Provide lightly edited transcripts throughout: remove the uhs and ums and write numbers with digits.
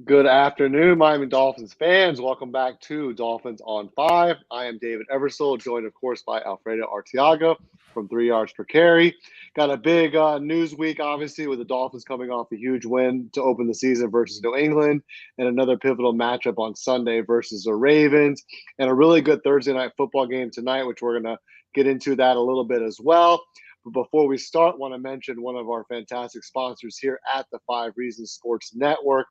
Good afternoon, Miami Dolphins fans. Welcome back to Dolphins on 5. I am David Eversole, joined, of course, by Alfredo Artiaga from 3 Yards Per Carry. Got a big news week, obviously, with the Dolphins coming off a huge win to open the season versus New England, and another pivotal matchup on Sunday versus the Ravens, and a really good Thursday night football game tonight, which we're going to get into that a little bit as well. But before we start, want to mention one of our fantastic sponsors here at the 5 Reasons Sports Network,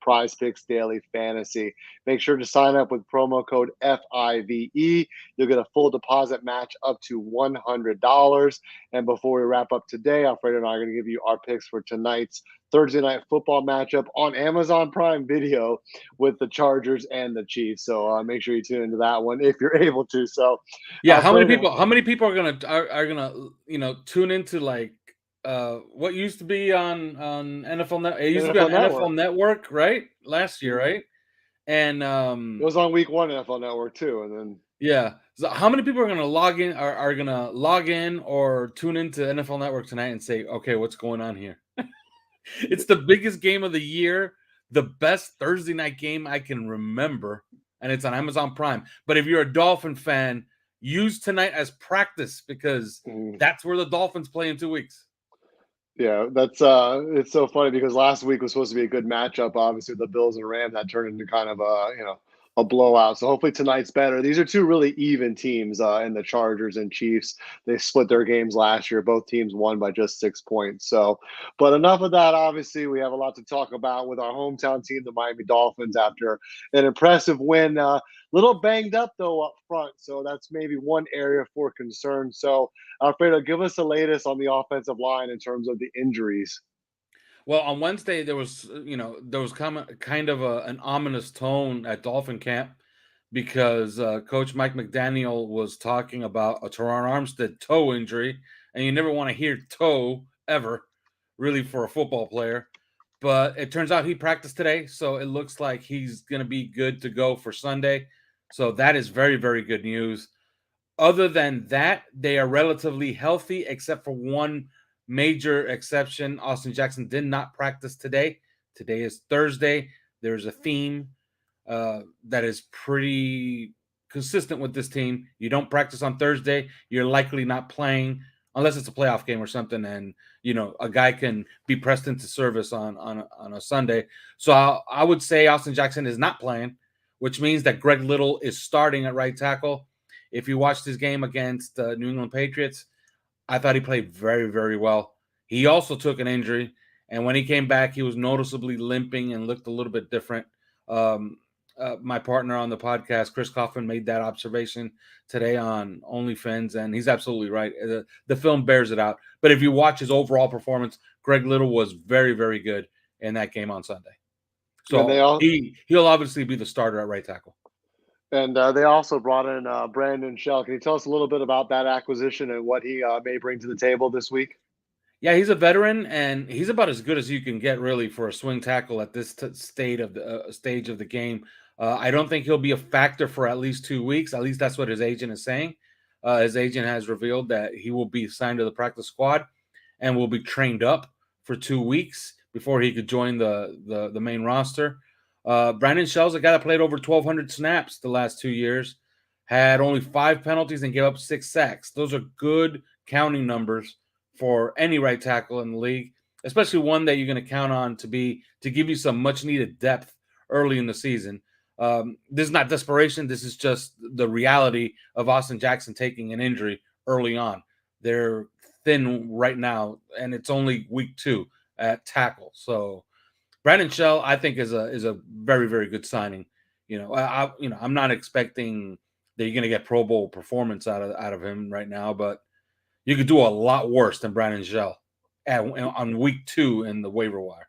PrizePicks Daily Fantasy. Make sure to sign up with promo code FIVE. You'll get a full deposit match up to $100. And before we wrap up today, Alfredo and I are going to give you our picks for tonight's Thursday night football matchup on Amazon Prime Video with the Chargers and the Chiefs. So make sure you tune into that one if you're able to. So Yeah, Alfredo, how many people are gonna tune into like what used to be on NFL Net, it used to be on NFL NFL Network. Network, right? Last year, Mhm. right? And It was on week 1 NFL Network too, and then yeah. So how many people are gonna log in or tune into NFL Network tonight and say, okay, what's going on here? It's the biggest game of the year, the best Thursday night game I can remember, and it's on Amazon Prime. But if you're a Dolphin fan, use tonight as practice because that's where the Dolphins play in 2 weeks. yeah, that's it's so funny because last week was supposed to be a good matchup, obviously with the Bills and Rams. That turned into kind of a blowout. So hopefully tonight's better. These are two really even teams in the Chargers and Chiefs. They split their games last year. Both teams won by just 6 points. So, but enough of that. Obviously, we have a lot to talk about with our hometown team, the Miami Dolphins, after an impressive win. Little banged up though up front, so that's maybe one area for concern. So Alfredo, give us the latest on the offensive line in terms of the injuries. Well, on Wednesday there was kind of an ominous tone at Dolphin camp because Coach Mike McDaniel was talking about a Teron Armstead toe injury, and you never want to hear toe ever, really, for a football player. But it turns out he practiced today, so it looks like he's going to be good to go for Sunday. So that is very, very good news. Other than that, they are relatively healthy, except for one major exception. Austin Jackson did not practice today. Today is Thursday. There's a theme that is pretty consistent with this team. You don't practice on Thursday, you're likely not playing unless it's a playoff game or something, and a guy can be pressed into service on a Sunday. So I would say Austin Jackson is not playing, which means that Greg Little is starting at right tackle. If you watched his game against the New England Patriots, I thought he played very, very well. He also took an injury, and when he came back, he was noticeably limping and looked a little bit different. My partner on the podcast, Chris Coughlin, made that observation today on OnlyFans, and he's absolutely right. The film bears it out. But if you watch his overall performance, Greg Little was very, very good in that game on Sunday. And they So all he'll obviously be the starter at right tackle. and they also brought in Brandon Shell. Can you tell us a little bit about that acquisition and what he may bring to the table this week? Yeah, he's a veteran, and he's about as good as you can get, really, for a swing tackle at this stage of the game. I don't think he'll be a factor for at least 2 weeks. At least that's what his agent is saying. His agent has revealed that he will be signed to the practice squad and will be trained up for 2 weeks before he could join the main roster. Brandon Shell's a guy that played over 1,200 snaps the last 2 years, had only 5 penalties, and gave up 6 sacks. Those are good counting numbers for any right tackle in the league, especially one that you're going to count on to give you some much needed depth early in the season. This is not desperation. This is just the reality of Austin Jackson taking an injury early on. They're thin right now, and it's only week 2 at tackle. So Brandon Shell, I think, is a very, very good signing. I'm not expecting that you're going to get Pro Bowl performance out of him right now, but you could do a lot worse than Brandon Shell on week 2 in the waiver wire.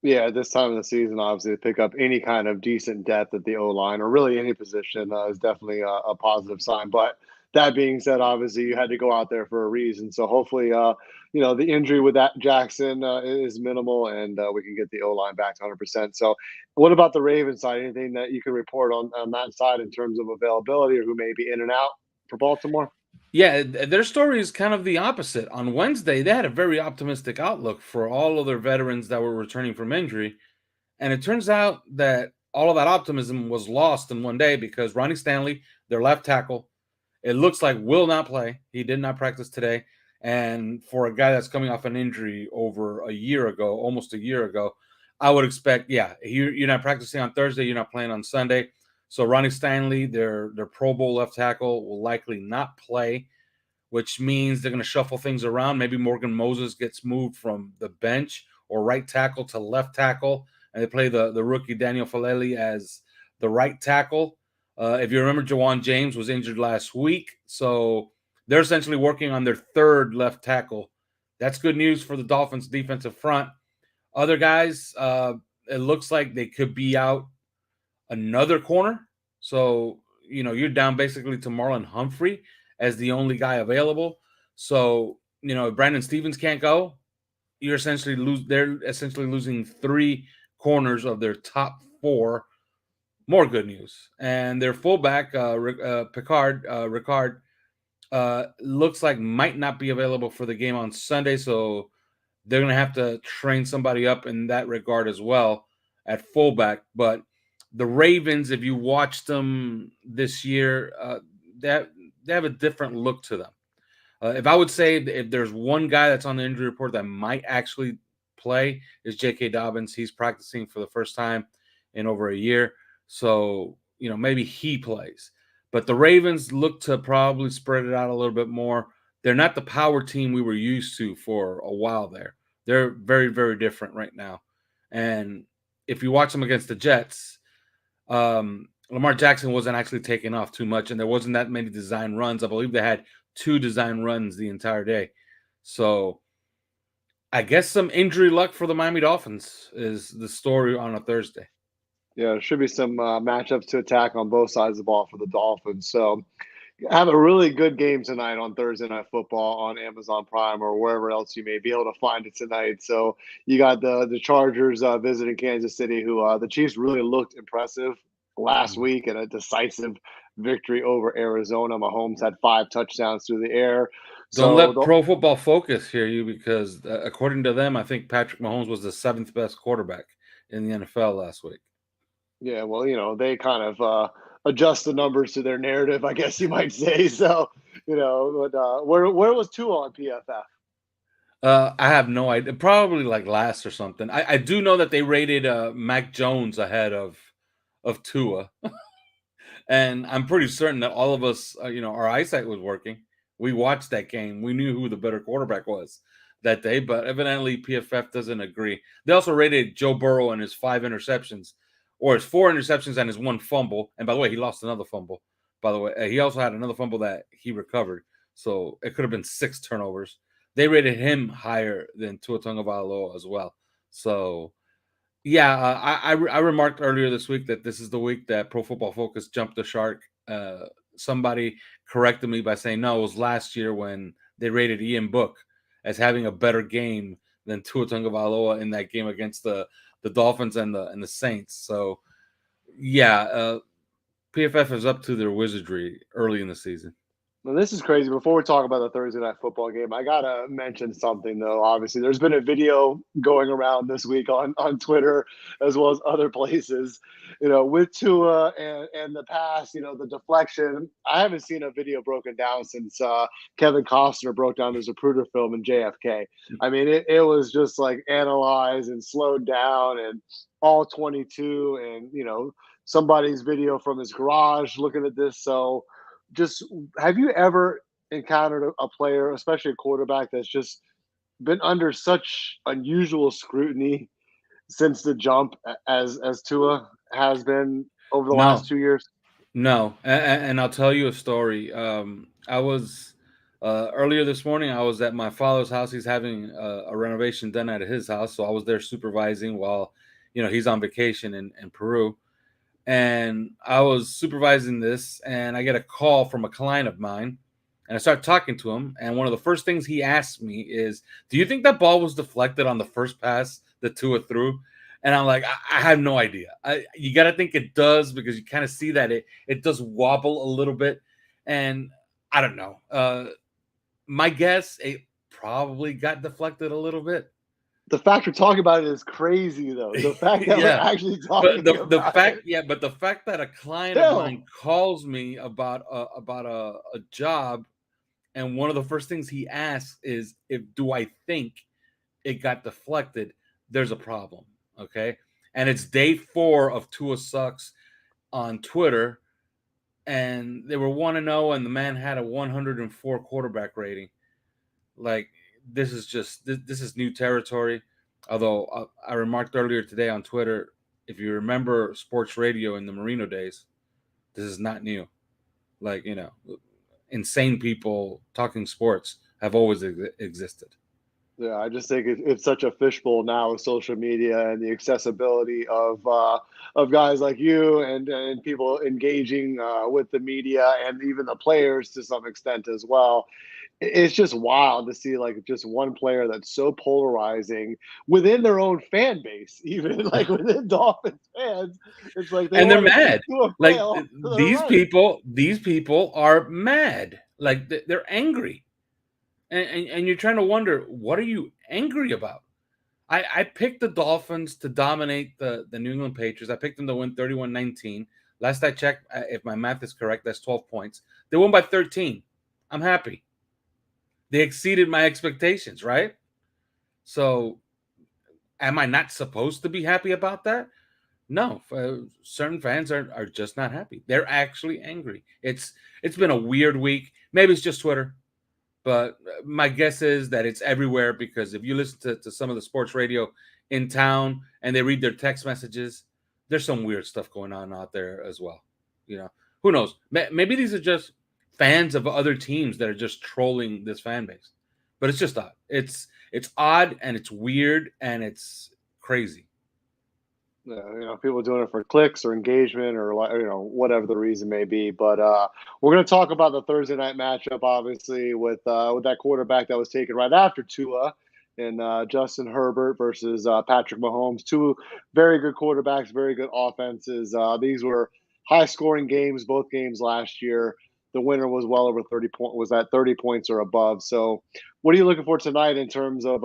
Yeah, at this time of the season, obviously, to pick up any kind of decent depth at the O line or really any position is definitely a positive sign. But that being said, obviously, you had to go out there for a reason. So hopefully, the injury with that Jackson is minimal and we can get the O line back to 100%. So, what about the Ravens side? Anything that you can report on that side in terms of availability or who may be in and out for Baltimore? Yeah, their story is kind of the opposite. On Wednesday, they had a very optimistic outlook for all of their veterans that were returning from injury. And it turns out that all of that optimism was lost in one day because Ronnie Stanley, their left tackle, it looks like will not play. He did not practice today. And for a guy that's coming off an injury over a year ago, almost a year ago, I would expect, you're not practicing on Thursday, you're not playing on Sunday. So Ronnie Stanley, their Pro Bowl left tackle, will likely not play, which means they're going to shuffle things around. Maybe Morgan Moses gets moved from the bench or right tackle to left tackle, and they play the rookie Daniel Falele as the right tackle. If you remember, Jawan James was injured last week, so they're essentially working on their third left tackle. That's good news for the Dolphins' defensive front. Other guys, it looks like they could be out another corner. So, you're down basically to Marlon Humphrey as the only guy available. So, if Brandon Stevens can't go, they're essentially losing 3 corners of their top 4. More good news. And their fullback, Ricard, looks like might not be available for the game on Sunday. So they're going to have to train somebody up in that regard as well at fullback. But the Ravens, if you watched them this year, they have a different look to them. If I would say if there's one guy that's on the injury report that might actually play is J.K. Dobbins. He's practicing for the first time in over a year. So, maybe he plays. But the Ravens look to probably spread it out a little bit more. They're not the power team we were used to for a while there. They're very, very different right now. And if you watch them against the Jets, Lamar Jackson wasn't actually taking off too much, and there wasn't that many design runs. I believe they had 2 design runs the entire day. So I guess some injury luck for the Miami Dolphins is the story on a Thursday. Yeah, there should be some matchups to attack on both sides of the ball for the Dolphins. So have a really good game tonight on Thursday Night Football on Amazon Prime or wherever else you may be able to find it tonight. So you got the Chargers visiting Kansas City, who the Chiefs really looked impressive last week in a decisive victory over Arizona. Mahomes had 5 touchdowns through the air. Don't let Pro Football Focus hear you because according to them, I think Patrick Mahomes was the 7th best quarterback in the NFL last week. Yeah, well, they kind of adjust the numbers to their narrative, I guess you might say. So, but where was Tua on PFF? I have no idea. Probably like last or something. I do know that they rated Mac Jones ahead of Tua, and I'm pretty certain that all of us, our eyesight was working. We watched that game. We knew who the better quarterback was that day, but evidently PFF doesn't agree. They also rated Joe Burrow and his 5 interceptions, or his 4 interceptions and his 1 fumble. And by the way, he lost another fumble. By the way, he also had another fumble that he recovered. So it could have been 6 turnovers. They rated him higher than Tua Tagovailoa as well. So, yeah, I remarked earlier this week that this is the week that Pro Football Focus jumped the shark. Somebody corrected me by saying, no, it was last year when they rated Ian Book as having a better game than Tua Tagovailoa in that game against the Dolphins and the Saints. So, yeah, PFF is up to their wizardry early in the season. Now, this is crazy. Before we talk about the Thursday Night Football game, I got to mention something, though. Obviously, there's been a video going around this week on Twitter as well as other places, with Tua and the pass, the deflection. I haven't seen a video broken down since Kevin Costner broke down the Zapruder film in JFK. I mean, it was just like analyzed and slowed down and all 22 and, somebody's video from his garage looking at this. So, just have you ever encountered a player, especially a quarterback, that's just been under such unusual scrutiny since the jump as Tua has been over the last 2 years? No, and I'll tell you a story. I was earlier this morning. I was at my father's house. He's having a renovation done at his house, so I was there supervising while he's on vacation in Peru. And I was supervising this, and I get a call from a client of mine, and I start talking to him. And one of the first things he asked me is, "Do you think that ball was deflected on the first pass that Tua threw?" And I'm like, I have no idea. You got to think it does because you kind of see that it does wobble a little bit, and I don't know. My guess, it probably got deflected a little bit. The fact we're talking about it is crazy, though. The fact that we're Yeah. actually But talking the about fact, it. yeah, but the fact that a client of Still, mine calls me about a job, and one of the first things he asks is, if do I think it got deflected? There's a problem, okay? And it's day 4 of Tua Sucks on Twitter, and they were 1-0, and the man had a 104 quarterback rating. Like, this is just this is new territory. Although I remarked earlier today on Twitter, if you remember sports radio in the Marino days, this is not new. Like, insane people talking sports have always existed. yeah, I just think it's such a fishbowl now with social media and the accessibility of guys like you and people engaging with the media and even the players to some extent as well. It's just wild to see like just one player that's so polarizing within their own fan base, even like within Dolphins fans. It's like they And they're want to see mad. Tua Like, fail to the these right. people are mad. Like, they're angry. And you're trying to wonder, what are you angry about? I picked the Dolphins to dominate the New England Patriots. I picked them to win 31-19. Last I checked, if my math is correct, that's 12 points. They won by 13. I'm happy. They exceeded my expectations, right? So, am I not supposed to be happy about that? No, certain fans are just not happy. They're actually angry. It's been a weird week. Maybe it's just Twitter. But my guess is that it's everywhere, because if you listen to some of the sports radio in town and they read their text messages, there's some weird stuff going on out there as well. Who knows? Maybe these are just fans of other teams that are just trolling this fan base. But it's just odd. It's odd, and it's weird, and it's crazy. People doing it for clicks or engagement or whatever the reason may be. But we're going to talk about the Thursday night matchup, obviously, with that quarterback that was taken right after Tua and Justin Herbert versus Patrick Mahomes. Two very good quarterbacks, very good offenses. These were high scoring games, both games last year. The winner was well over 30 points or above. So what are you looking for tonight in terms of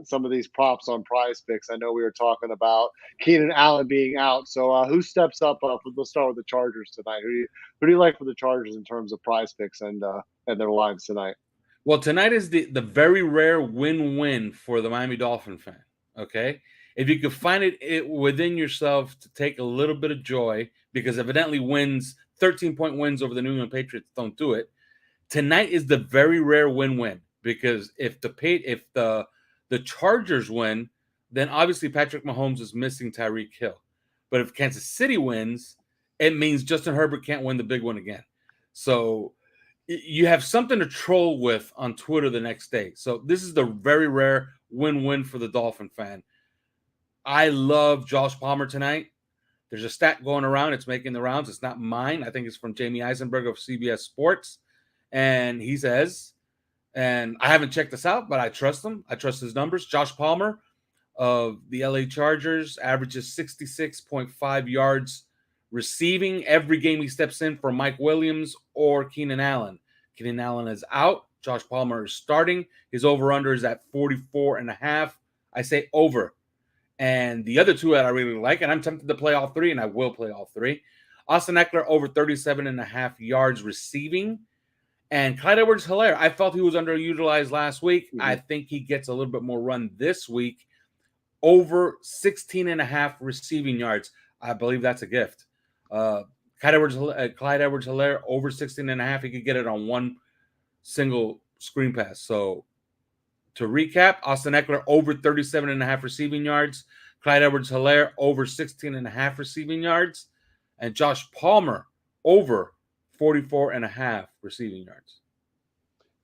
some of these props on prize picks? I know we were talking about Keenan Allen being out. So who steps up? Let's start with the Chargers tonight. Who do you like for the Chargers in terms of prize picks and their lines tonight? Well, tonight is the very rare win-win for the Miami Dolphin fan. Okay, if you could find it within yourself to take a little bit of joy, because evidently 13-point wins over the New England Patriots don't do it. Tonight is the very rare win-win, because if the Chargers win, then obviously Patrick Mahomes is missing Tyreek Hill. But if Kansas City wins, it means Justin Herbert can't win the big one again. So you have something to troll with on Twitter the next day. So this is the very rare win-win for the Dolphin fan. I love Josh Palmer tonight. There's a stat going around. It's making the rounds. It's not mine. I think it's from Jamie Eisenberg of CBS Sports. And he says, and I haven't checked this out, but I trust him. I trust his numbers. Josh Palmer of the LA Chargers averages 66.5 yards receiving every game he steps in for Mike Williams or Keenan Allen. Keenan Allen is out. Josh Palmer is starting. His over-under is at 44.5. I say over. And the other two that I really like, and I'm tempted to play all three, and I will play all three. Austin Eckler over 37.5 yards receiving. And Clyde Edwards-Helaire, I felt he was underutilized last week. Mm-hmm. I think he gets a little bit more run this week. Over 16.5 receiving yards. I believe that's a gift. Clyde Edwards-Helaire over 16.5. He could get it on one single screen pass. So to recap, Austin Eckler over 37.5 receiving yards. Clyde Edwards-Helaire over 16.5 receiving yards. And Josh Palmer over 44.5 receiving yards.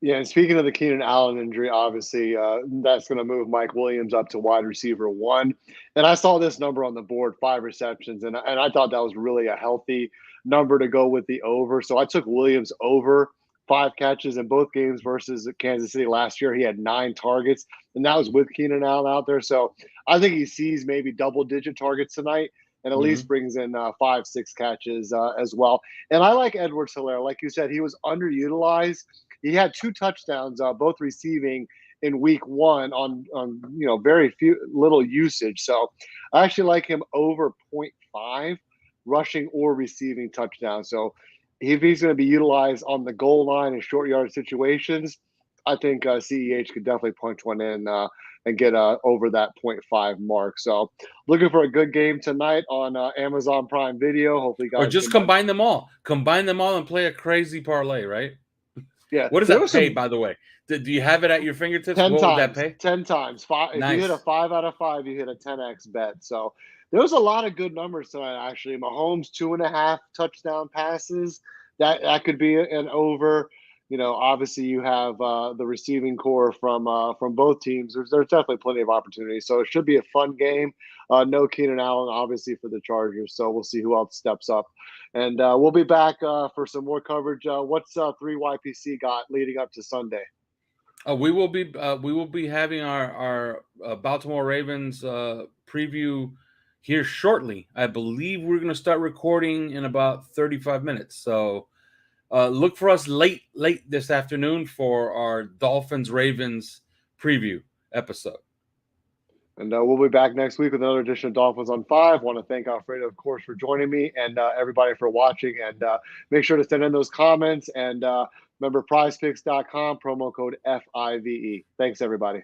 Yeah, and speaking of the Keenan Allen injury, obviously that's going to move Mike Williams up to wide receiver 1. And I saw this number on the board, 5 receptions, and I thought that was really a healthy number to go with the over. So I took Williams over 5 catches in both games versus Kansas City last year. He had 9 targets, and that was with Keenan Allen out there. So I think he sees maybe double-digit targets tonight and at least brings in 5-6 catches as well. And I like Edwards-Helaire. Like you said, he was underutilized. He had 2 touchdowns, both receiving in week one on very little usage. So I actually like him over 0.5 rushing or receiving touchdowns. So if he's going to be utilized on the goal line in short yard situations, I think CEH could definitely punch one in and get over that 0.5 mark. So looking for a good game tonight on Amazon Prime Video. Hopefully, guys, or just combine them all. Combine them all and play a crazy parlay, right? Yeah. What does that pay, by the way? Do you have it at your fingertips? 10 What would times. that pay? 10 times. Five. Nice. If you hit a 5 out of 5, you hit a 10x bet. So there was a lot of good numbers tonight, actually. Mahomes, 2.5 touchdown passes. That could be an over. Obviously you have the receiving core from both teams. There's definitely plenty of opportunities. So it should be a fun game. No Keenan Allen, obviously, for the Chargers. So we'll see who else steps up. And we'll be back for some more coverage. What's 3YPC got leading up to Sunday? We will be having our Baltimore Ravens preview here shortly. I believe we're going to start recording in about 35 minutes. So look for us late this afternoon for our Dolphins Ravens preview episode. And we'll be back next week with another edition of Dolphins on 5. Want to thank Alfredo, of course, for joining me, and everybody for watching. And make sure to send in those comments. And remember, prizepicks.com, promo code FIVE. Thanks, everybody.